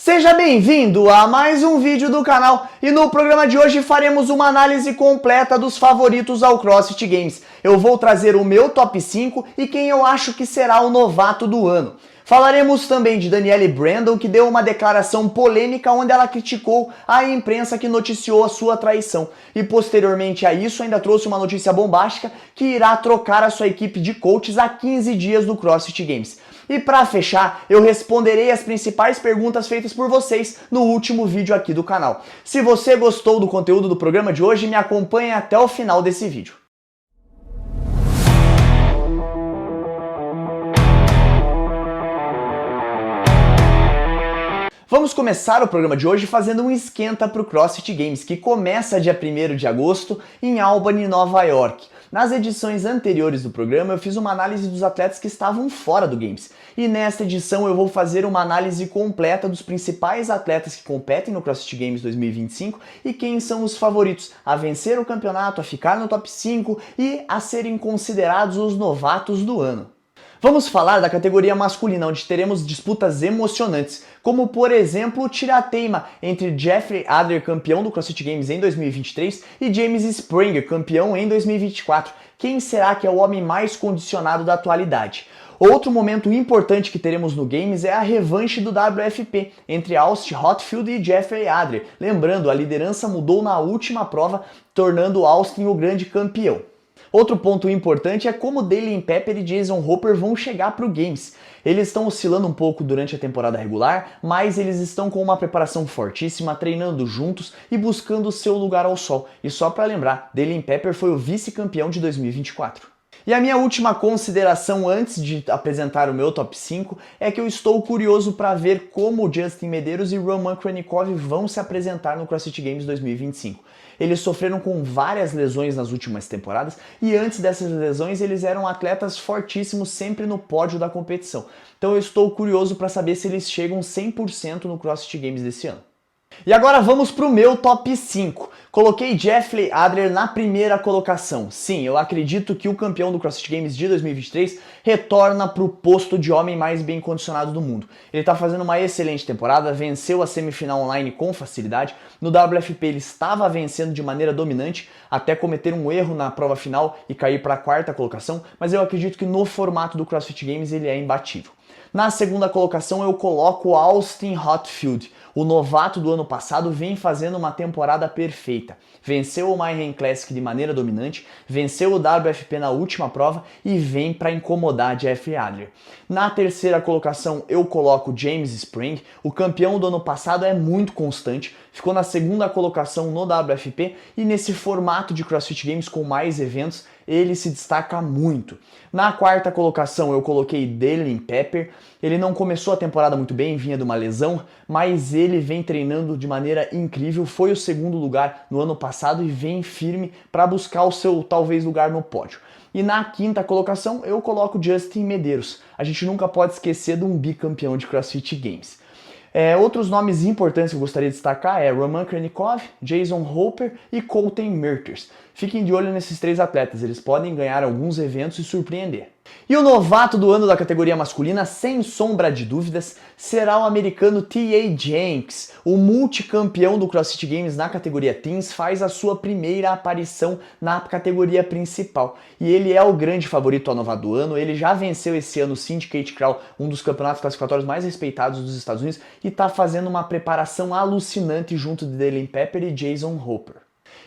Seja bem-vindo a mais um vídeo do canal e no programa de hoje faremos uma análise completa dos favoritos ao CrossFit Games. Eu vou trazer o meu top 5 e quem eu acho que será o novato do ano. Falaremos também de Danielle Brandon, que deu uma declaração polêmica onde ela criticou a imprensa que noticiou a sua traição. E posteriormente a isso ainda trouxe uma notícia bombástica que irá trocar a sua equipe de coaches a 15 dias do CrossFit Games. E para fechar, eu responderei as principais perguntas feitas por vocês no último vídeo aqui do canal. Se você gostou do conteúdo do programa de hoje, me acompanhe até o final desse vídeo. Vamos começar o programa de hoje fazendo um esquenta para o CrossFit Games, que começa dia 1º de agosto em Albany, Nova York. Nas edições anteriores do programa eu fiz uma análise dos atletas que estavam fora do Games. E nesta edição eu vou fazer uma análise completa dos principais atletas que competem no CrossFit Games 2025 e quem são os favoritos a vencer o campeonato, a ficar no top 5 e a serem considerados os novatos do ano. Vamos falar da categoria masculina, onde teremos disputas emocionantes, como por exemplo o tirateima entre Jeffrey Adler, campeão do CrossFit Games em 2023, e James Springer, campeão em 2024. Quem será que é o homem mais condicionado da atualidade? Outro momento importante que teremos no Games é a revanche do WFP entre Austin Hotfield e Jeffrey Adler. Lembrando, a liderança mudou na última prova, tornando Austin o grande campeão. Outro ponto importante é como Dalen Pepper e Jason Hopper vão chegar para o Games. Eles estão oscilando um pouco durante a temporada regular, mas eles estão com uma preparação fortíssima, treinando juntos e buscando o seu lugar ao sol. E só para lembrar, Dalen Pepper foi o vice-campeão de 2024. E a minha última consideração antes de apresentar o meu top 5 é que eu estou curioso para ver como Justin Medeiros e Roman Kranikov vão se apresentar no CrossFit Games 2025. Eles sofreram com várias lesões nas últimas temporadas e antes dessas lesões eles eram atletas fortíssimos sempre no pódio da competição. Então eu estou curioso para saber se eles chegam 100% no CrossFit Games desse ano. E agora vamos para o meu top 5. Coloquei Jeffrey Adler na primeira colocação. Sim, eu acredito que o campeão do CrossFit Games de 2023 retorna para o posto de homem mais bem condicionado do mundo. Ele está fazendo uma excelente temporada, venceu a semifinal online com facilidade. No WFP ele estava vencendo de maneira dominante, até cometer um erro na prova final e cair para a quarta colocação, mas eu acredito que no formato do CrossFit Games ele é imbatível. Na segunda colocação eu coloco Austin Hotfield. O novato do ano passado vem fazendo uma temporada perfeita. Venceu o Mayhem Classic de maneira dominante, venceu o WFP na última prova e vem para incomodar Jeffrey Adler. Na terceira colocação eu coloco James Spring. O campeão do ano passado é muito constante, ficou na segunda colocação no WFP e nesse formato de CrossFit Games com mais eventos ele se destaca muito. Na quarta colocação eu coloquei Dalen Pepper. Ele não começou a temporada muito bem, vinha de uma lesão, mas ele vem treinando de maneira incrível, foi o segundo lugar no ano passado e vem firme para buscar o seu talvez lugar no pódio. E na quinta colocação eu coloco Justin Medeiros. A gente nunca pode esquecer de um bicampeão de CrossFit Games. Outros nomes importantes que eu gostaria de destacar é Roman Kranikov, Jason Hopper e Colton Merters. Fiquem de olho nesses três atletas, eles podem ganhar alguns eventos e surpreender. E o novato do ano da categoria masculina, sem sombra de dúvidas, será o americano T.A. Jenks. O multicampeão do CrossFit Games na categoria Teens faz a sua primeira aparição na categoria principal. E ele é o grande favorito ao novato do ano, ele já venceu esse ano o Syndicate Crawl, um dos campeonatos classificatórios mais respeitados dos Estados Unidos, e está fazendo uma preparação alucinante junto de Dalen Pepper e Jason Hopper.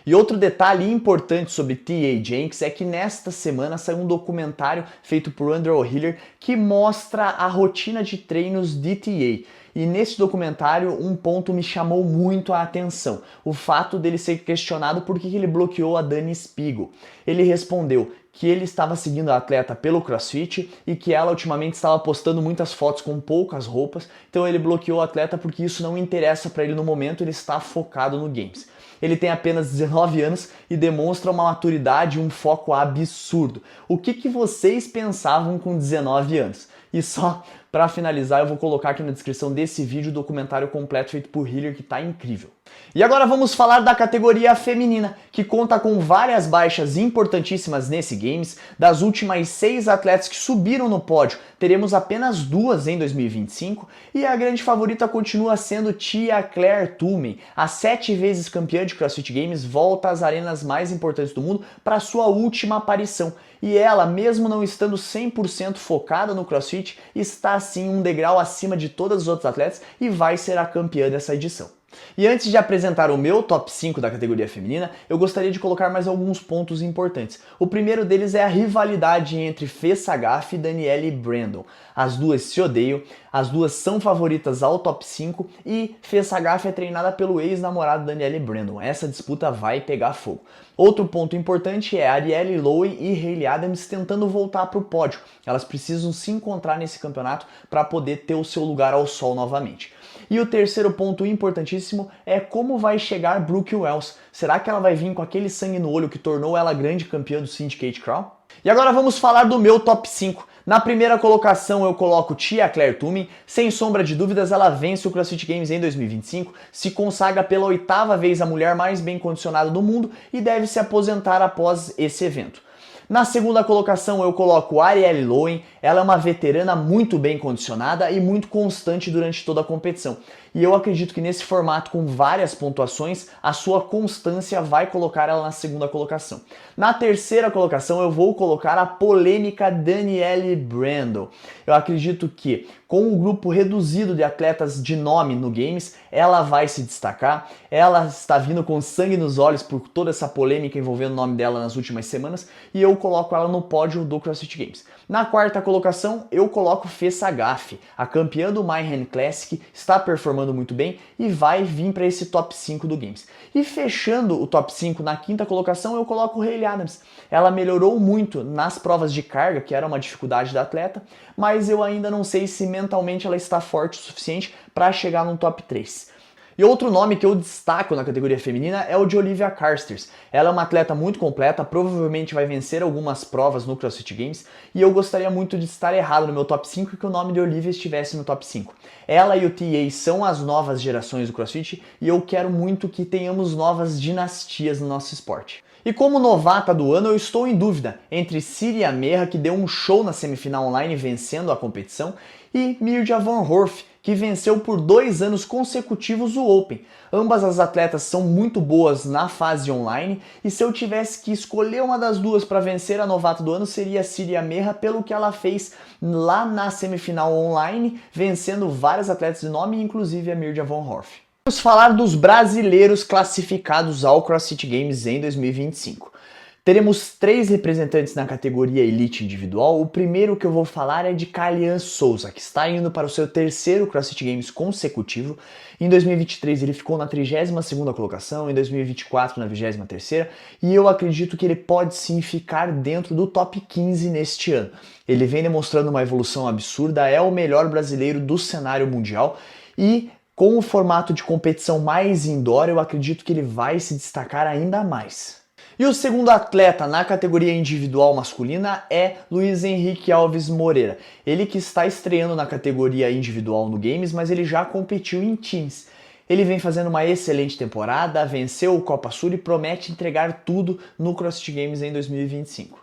E outro detalhe importante sobre T.A. Jenks é que nesta semana saiu um documentário feito por Andrew Hiller que mostra a rotina de treinos de T.A. E nesse documentário um ponto me chamou muito a atenção, o fato dele ser questionado por que ele bloqueou a Dani Spiegel. Ele respondeu que ele estava seguindo a atleta pelo CrossFit e que ela ultimamente estava postando muitas fotos com poucas roupas, então ele bloqueou a atleta porque isso não interessa para ele no momento, ele está focado no Games. Ele tem apenas 19 anos e demonstra uma maturidade e um foco absurdo. O que vocês pensavam com 19 anos? E só Para finalizar, eu vou colocar aqui na descrição desse vídeo o documentário completo feito por Hiller, que tá incrível. E agora vamos falar da categoria feminina, que conta com várias baixas importantíssimas nesse Games. Das últimas 6 atletas que subiram no pódio, teremos apenas 2 em 2025, e a grande favorita continua sendo Tia Claire Tumen. A 7 vezes campeã de CrossFit Games volta às arenas mais importantes do mundo para sua última aparição. E ela, mesmo não estando 100% focada no CrossFit, está sim um degrau acima de todas as outras atletas e vai ser a campeã dessa edição. E antes de apresentar o meu top 5 da categoria feminina, eu gostaria de colocar mais alguns pontos importantes. O primeiro deles é a rivalidade entre Fê Sagaf e Danielle Brandon. As duas se odeiam, as duas são favoritas ao top 5 e Fê Sagaf é treinada pelo ex-namorado Danielle Brandon. Essa disputa vai pegar fogo. Outro ponto importante é Arielle Lowy e Hayley Adams tentando voltar para o pódio. Elas precisam se encontrar nesse campeonato para poder ter o seu lugar ao sol novamente. E o terceiro ponto importantíssimo é como vai chegar Brooke Wells. Será que ela vai vir com aquele sangue no olho que tornou ela grande campeã do Syndicate Crawl? E agora vamos falar do meu top 5. Na primeira colocação eu coloco Tia Claire Tumen. Sem sombra de dúvidas, ela vence o CrossFit Games em 2025, se consagra pela 8ª vez a mulher mais bem condicionada do mundo e deve se aposentar após esse evento. Na segunda colocação eu coloco Arielle Lowy. Ela é uma veterana muito bem condicionada e muito constante durante toda a competição. E eu acredito que nesse formato com várias pontuações, a sua constância vai colocar ela na segunda colocação. Na terceira colocação eu vou colocar a polêmica Danielle Brandon. Eu acredito que com um grupo reduzido de atletas de nome no Games, ela vai se destacar. Ela está vindo com sangue nos olhos por toda essa polêmica envolvendo o nome dela nas últimas semanas e eu coloco ela no pódio do CrossFit Games. Na quarta colocação eu coloco Fê Sagaf, a campeã do My Hand Classic, está performando muito bem e vai vir para esse top 5 do Games. E fechando o top 5 na quinta colocação eu coloco Hayley Adams. Ela melhorou muito nas provas de carga, que era uma dificuldade da atleta, mas eu ainda não sei se mentalmente ela está forte o suficiente para chegar no top 3. E outro nome que eu destaco na categoria feminina é o de Olivia Carstens. Ela é uma atleta muito completa, provavelmente vai vencer algumas provas no CrossFit Games, e eu gostaria muito de estar errado no meu top 5 e que o nome de Olivia estivesse no top 5. Ela e o TA são as novas gerações do CrossFit e eu quero muito que tenhamos novas dinastias no nosso esporte. E como novata do ano, eu estou em dúvida entre Ciria Merra, que deu um show na semifinal online vencendo a competição, e Mirja Van Horf, que venceu por 2 anos consecutivos o Open. Ambas as atletas são muito boas na fase online, e se eu tivesse que escolher uma das duas para vencer a novata do ano, seria a Ciria Merra, pelo que ela fez lá na semifinal online, vencendo várias atletas de nome, inclusive a Mirja Van Horf. Vamos falar dos brasileiros classificados ao CrossFit Games em 2025. Teremos 3 representantes na categoria Elite Individual. O primeiro que eu vou falar é de Kalian Souza, que está indo para o seu 3º CrossFit Games consecutivo. Em 2023 ele ficou na 32ª colocação, em 2024 na 23ª, e eu acredito que ele pode sim ficar dentro do top 15 neste ano. Ele vem demonstrando uma evolução absurda, é o melhor brasileiro do cenário mundial e com o formato de competição mais indoor, eu acredito que ele vai se destacar ainda mais. E o segundo atleta na categoria individual masculina é Luiz Henrique Alves Moreira. Ele que está estreando na categoria individual no Games, mas ele já competiu em Teams. Ele vem fazendo uma excelente temporada, venceu o Copa Sul e promete entregar tudo no CrossFit Games em 2025.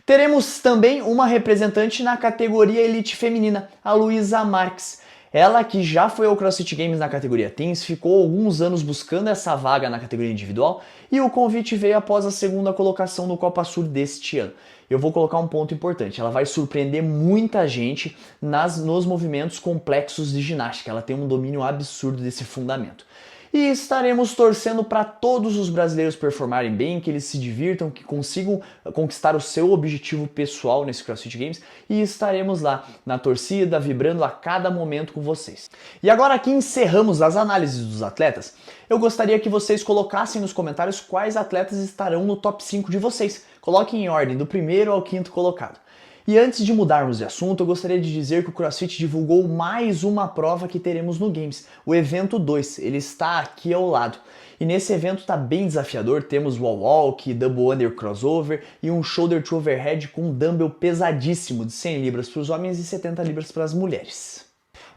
Teremos também uma representante na categoria Elite Feminina, a Luísa Marques. Ela que já foi ao CrossFit Games na categoria Teams, ficou alguns anos buscando essa vaga na categoria individual e o convite veio após a 2ª colocação no Copa Sul deste ano. Eu vou colocar um ponto importante, ela vai surpreender muita gente nos movimentos complexos de ginástica, ela tem um domínio absurdo desse fundamento. E estaremos torcendo para todos os brasileiros performarem bem, que eles se divirtam, que consigam conquistar o seu objetivo pessoal nesse CrossFit Games e estaremos lá na torcida, vibrando a cada momento com vocês. E agora que encerramos as análises dos atletas, eu gostaria que vocês colocassem nos comentários quais atletas estarão no top 5 de vocês. Coloquem em ordem, do primeiro ao 5º colocado. E antes de mudarmos de assunto, eu gostaria de dizer que o CrossFit divulgou mais uma prova que teremos no Games, o evento 2, ele está aqui ao lado. E nesse evento está bem desafiador, temos wall walk, double under crossover e um shoulder to overhead com um dumbbell pesadíssimo de 100 libras para os homens e 70 libras para as mulheres.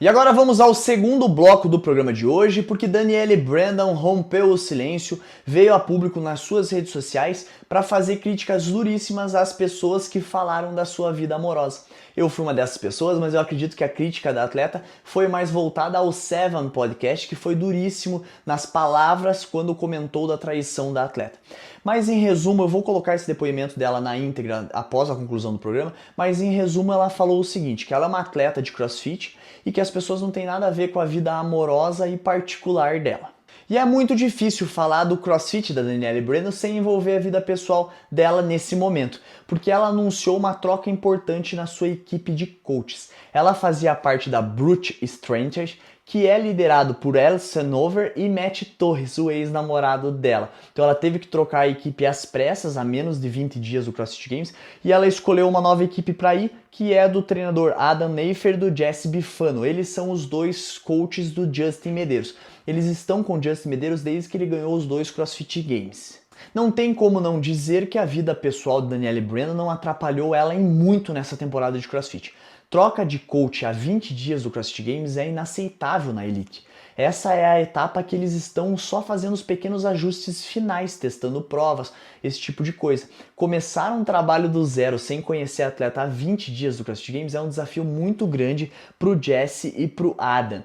E agora vamos ao segundo bloco do programa de hoje, porque Danielle Brandon rompeu o silêncio, veio a público nas suas redes sociais para fazer críticas duríssimas às pessoas que falaram da sua vida amorosa. Eu fui uma dessas pessoas, mas eu acredito que a crítica da atleta foi mais voltada ao Seven Podcast, que foi duríssimo nas palavras quando comentou da traição da atleta. Mas em resumo, eu vou colocar esse depoimento dela na íntegra após a conclusão do programa, mas em resumo ela falou o seguinte, que ela é uma atleta de CrossFit e que as pessoas não têm nada a ver com a vida amorosa e particular dela. E é muito difícil falar do CrossFit da Danielle Brandon sem envolver a vida pessoal dela nesse momento, porque ela anunciou uma troca importante na sua equipe de coaches. Ela fazia parte da Brute Strength, que é liderado por Alison Over e Matt Torres, o ex-namorado dela. Então ela teve que trocar a equipe às pressas, a menos de 20 dias do CrossFit Games, e ela escolheu uma nova equipe para ir, que é do treinador Adam Neifer e do Jesse Bifano. Eles são os dois coaches do Justin Medeiros. Eles estão com o Justin Medeiros desde que ele ganhou os 2 CrossFit Games. Não tem como não dizer que a vida pessoal de Danielle Brandon não atrapalhou ela em muito nessa temporada de CrossFit. Troca de coach a 20 dias do CrossFit Games é inaceitável na Elite. Essa é a etapa que eles estão só fazendo os pequenos ajustes finais, testando provas, esse tipo de coisa. Começar um trabalho do zero sem conhecer a atleta a 20 dias do CrossFit Games é um desafio muito grande para o Jesse e para o Adam.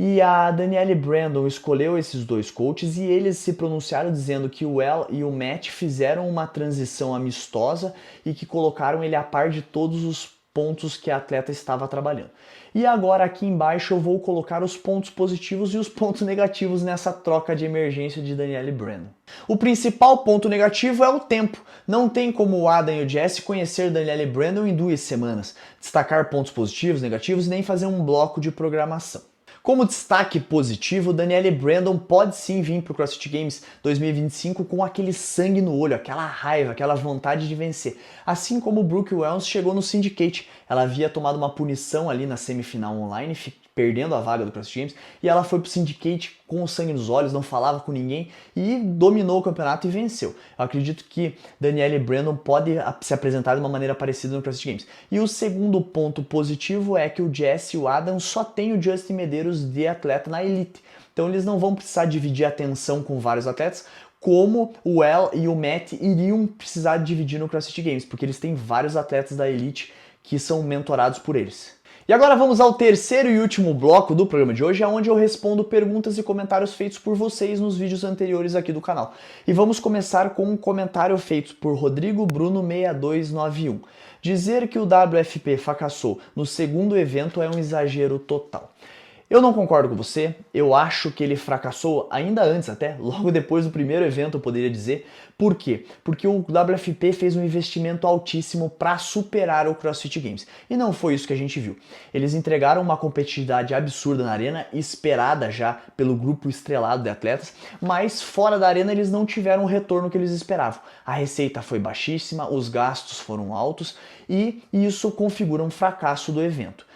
E a Danielle Brandon escolheu esses 2 coaches e eles se pronunciaram dizendo que o El e o Matt fizeram uma transição amistosa e que colocaram ele a par de todos os pontos que a atleta estava trabalhando. E agora aqui embaixo eu vou colocar os pontos positivos e os pontos negativos nessa troca de emergência de Danielle Brandon. O principal ponto negativo é o tempo. Não tem como o Adam e o Jesse conhecer Danielle Brandon em 2 semanas, destacar pontos positivos, negativos e nem fazer um bloco de programação. Como destaque positivo, Danielle Brandon pode sim vir para o CrossFit Games 2025 com aquele sangue no olho, aquela raiva, aquela vontade de vencer. Assim como o Brooke Wellens chegou no Syndicate. Ela havia tomado uma punição ali na semifinal online, perdendo a vaga do CrossFit Games, e ela foi pro Syndicate com o sangue nos olhos, não falava com ninguém e dominou o campeonato e venceu. Eu acredito que Danielle Brandon pode se apresentar de uma maneira parecida no CrossFit Games. E o segundo ponto positivo é que o Jesse e o Adam só tem o Justin Medeiros de atleta na Elite. Então eles não vão precisar dividir a atenção com vários atletas, como o El e o Matt iriam precisar dividir no CrossFit Games, porque eles têm vários atletas da Elite que são mentorados por eles. E agora vamos ao terceiro e último bloco do programa de hoje, onde eu respondo perguntas e comentários feitos por vocês nos vídeos anteriores aqui do canal. E vamos começar com um comentário feito por Rodrigo Bruno 6291. Dizer que o WFP fracassou no segundo evento é um exagero total. Eu não concordo com você, eu acho que ele fracassou ainda antes até, logo depois do primeiro evento eu poderia dizer. Por quê? Porque o WFP fez um investimento altíssimo para superar o CrossFit Games. E não foi isso que a gente viu. Eles entregaram uma competitividade absurda na arena, esperada já pelo grupo estrelado de atletas, mas fora da arena eles não tiveram o retorno que eles esperavam. A receita foi baixíssima, os gastos foram altos e isso configura um fracasso do evento.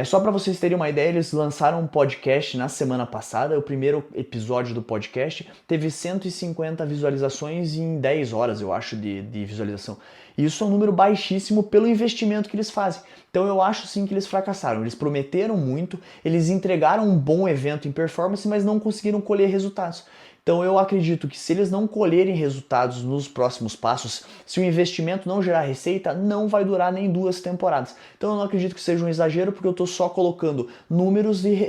Só para vocês terem uma ideia, eles lançaram um podcast na semana passada, o primeiro episódio do podcast teve 150 visualizações em 10 horas, eu acho, de visualização. Isso é um número baixíssimo pelo investimento que eles fazem. Então eu acho sim que eles fracassaram. Eles prometeram muito, eles entregaram um bom evento em performance, mas não conseguiram colher resultados. Então eu acredito que se eles não colherem resultados nos próximos passos, se o investimento não gerar receita, não vai durar nem 2 temporadas. Então eu não acredito que seja um exagero, porque eu estou só colocando números e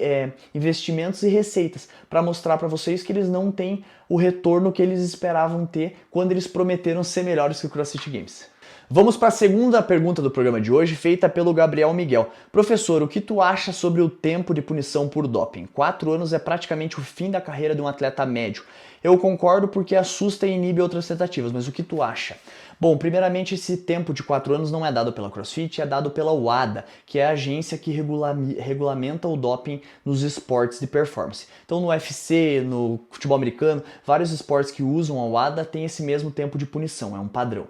investimentos e receitas para mostrar para vocês que eles não têm o retorno que eles esperavam ter quando eles prometeram ser melhores que o CrossFit Games. Vamos para a segunda pergunta do programa de hoje, feita pelo Gabriel Miguel. Professor, o que tu acha sobre o tempo de punição por doping? 4 anos é praticamente o fim da carreira de um atleta médio. Eu concordo porque assusta e inibe outras tentativas, mas o que tu acha? Bom, primeiramente esse tempo de 4 anos não é dado pela CrossFit, é dado pela WADA, que é a agência que regulamenta o doping nos esportes de performance. Então no UFC, no futebol americano, vários esportes que usam a WADA têm esse mesmo tempo de punição, é um padrão.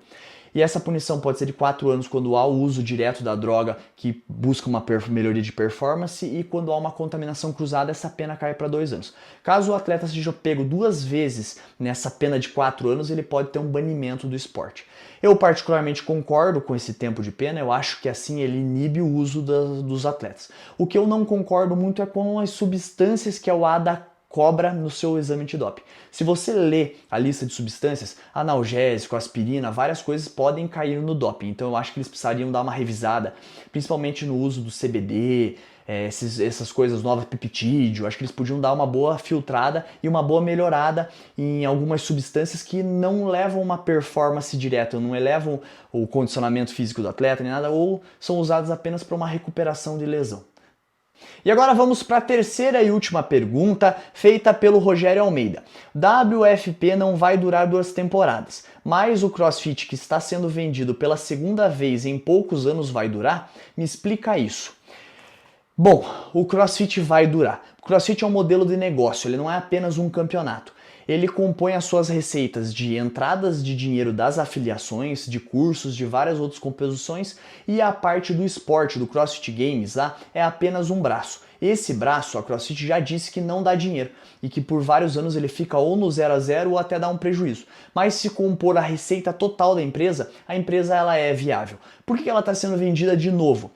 E essa punição pode ser de 4 anos quando há o uso direto da droga que busca uma melhoria de performance, e quando há uma contaminação cruzada, essa pena cai para 2 anos. Caso o atleta seja pego 2 vezes nessa pena de 4 anos, ele pode ter um banimento do esporte. Eu particularmente concordo com esse tempo de pena, eu acho que assim ele inibe o uso dos atletas. O que eu não concordo muito é com as substâncias que a UADA cobra no seu exame antidoping. Se você lê a lista de substâncias, analgésico, aspirina, várias coisas podem cair no doping. Então eu acho que eles precisariam dar uma revisada, principalmente no uso do CBD, essas coisas novas, peptídeo. Acho que eles podiam dar uma boa filtrada e uma boa melhorada em algumas substâncias que não levam uma performance direta, não elevam o condicionamento físico do atleta nem nada, ou são usadas apenas para uma recuperação de lesão. E agora vamos para a terceira e última pergunta, feita pelo Rogério Almeida. WFP não vai durar 2 temporadas, mas o CrossFit que está sendo vendido pela segunda vez em poucos anos vai durar? Me explica isso. Bom, o CrossFit vai durar. O CrossFit é um modelo de negócio, ele não é apenas um campeonato. Ele compõe as suas receitas de entradas de dinheiro das afiliações, de cursos, de várias outras composições, e a parte do esporte, do CrossFit Games, é apenas um braço. Esse braço, a CrossFit já disse que não dá dinheiro e que por vários anos ele fica ou no 0 a 0 ou até dá um prejuízo. Mas se compor a receita total da empresa, a empresa ela é viável. Por que ela está sendo vendida de novo?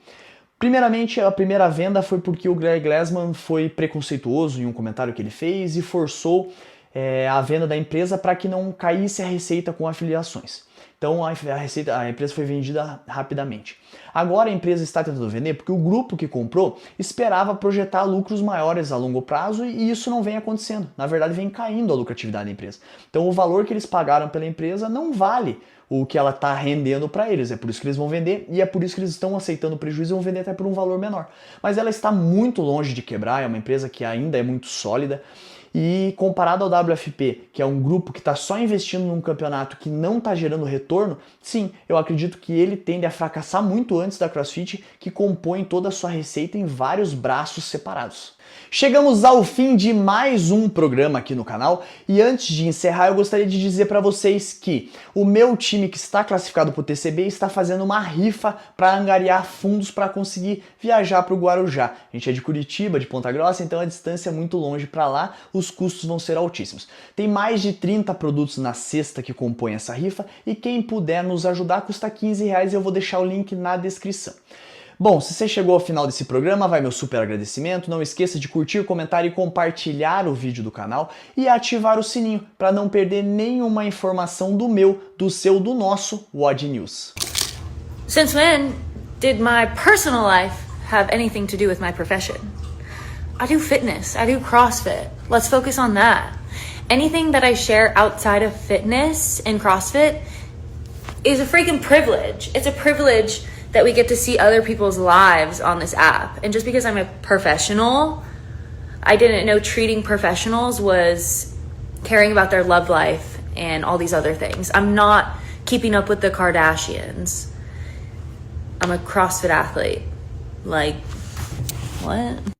Primeiramente, a primeira venda foi porque o Greg Glassman foi preconceituoso em um comentário que ele fez e forçou a venda da empresa para que não caísse a receita com afiliações. Então a empresa foi vendida rapidamente. Agora a empresa está tentando vender porque o grupo que comprou esperava projetar lucros maiores a longo prazo e isso não vem acontecendo. Na verdade, vem caindo a lucratividade da empresa. Então o valor que eles pagaram pela empresa não vale o que ela está rendendo para eles. É por isso que eles vão vender e é por isso que eles estão aceitando o prejuízo e vão vender até por um valor menor. Mas ela está muito longe de quebrar, é uma empresa que ainda é muito sólida. E comparado ao WFP, que é um grupo que está só investindo num campeonato que não está gerando retorno, sim, eu acredito que ele tende a fracassar muito antes da CrossFit, que compõe toda a sua receita em vários braços separados. Chegamos ao fim de mais um programa aqui no canal e antes de encerrar eu gostaria de dizer para vocês que o meu time que está classificado para o TCB está fazendo uma rifa para angariar fundos para conseguir viajar para o Guarujá. A gente é de Curitiba, de Ponta Grossa, então a distância é muito longe para lá, os custos vão ser altíssimos. Tem mais de 30 produtos na cesta que compõem essa rifa e quem puder nos ajudar custa R$15 e eu vou deixar o link na descrição. Bom, se você chegou ao final desse programa, vai meu super agradecimento. Não esqueça de curtir, comentar e compartilhar o vídeo do canal e ativar o sininho para não perder nenhuma informação do meu, do seu, do nosso WOD News. Since when did my personal life have anything to do with my profession? I do fitness, I do CrossFit. Let's focus on that. Anything that I share outside of fitness and CrossFit is a freaking privilege. It's a privilege that we get to see other people's lives on this app. And just because I'm a professional, I didn't know treating professionals was caring about their love life and all these other things. I'm not keeping up with the Kardashians. I'm a CrossFit athlete. Like, what?